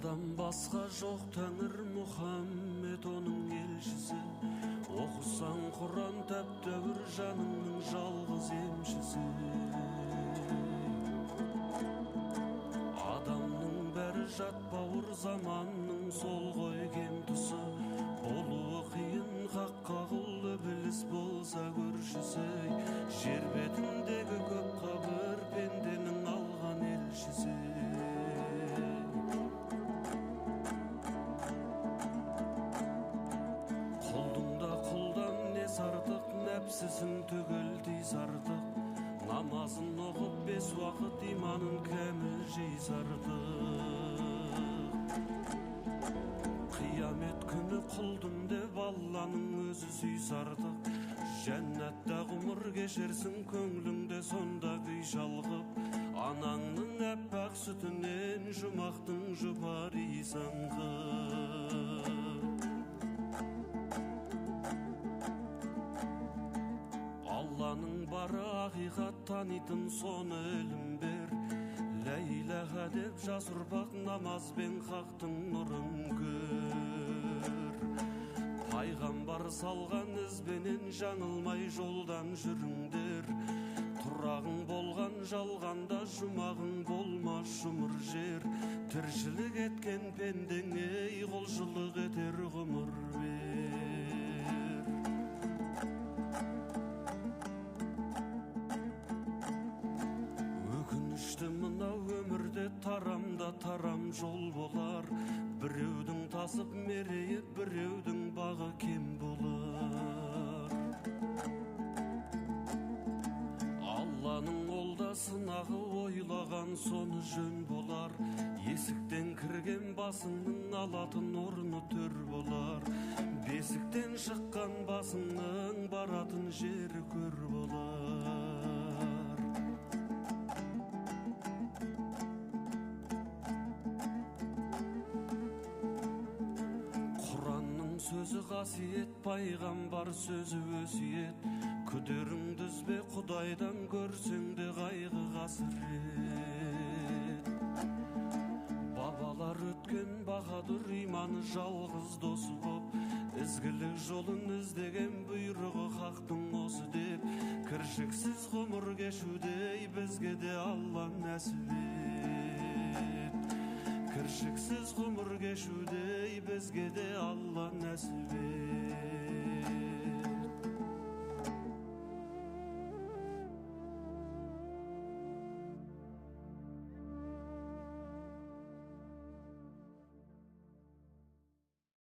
Алладан басқа жоқ Тәңір Мұхаммед оның елшісі. Оқысаң Құран тәп-тәуір жаныңның жалғыз емшісі. Адамның бәрі жат бауыр заманның сол ғой кем тұсы. Болуы қиын хаққа құл ібіліс болса көршісі. Жер бетіндегі көп қабір пенденің алған елшісі. Артық нәпсісін түгел артық, намазын оқып 5 уақыт иманын кәміл артық. Қиямет күні құлдым деп Алланың өзі артық. Жәннатта ғұмыр кешерсің көңліңде сонда күй шалғып. Анаңның әппақ сүтінен жұмақтың жұпар иісін аңғып. Алланың бары ақиқат танитын соны ілім бер. Лә иләһә деп жас ұрпақ намазбен хақтың нұрын көр. Пайғамбар салған ізбенен жаңылмай жолдан жүріңдер. Тұрағың болған жалғанда жұмағың болмас жұмыр жер. Тіршілік еткен пендеңе құлшылық етер ғұмыр бер. Мынау өмірде тарамда тарам жол болар. Біреудің тасып мерейі, біреудің бағы кем болар. Алланың олда сынағы ойлаған соны жөн болар. Есіктен кірген басыңның алатын орны төр болар. Бесіктен шыққан басыңның баратын жері көр болар. Сөзі қасиет, пайғамбар сөзі өсиет. Күдеріңді үзбе Құдайдан көрсең де қайғы қасірет. Бабалар өткен баһадүр иманы жалғыз досы боп. Ізгілік жолын іздеген бұйрығы хақтың осы деп. Кіршіксіз ғұмыр кешудей бізге де Алла нәсіп ет. Кіршіксіз ғұмыр кешудей бізге де Алла нәсіп ет.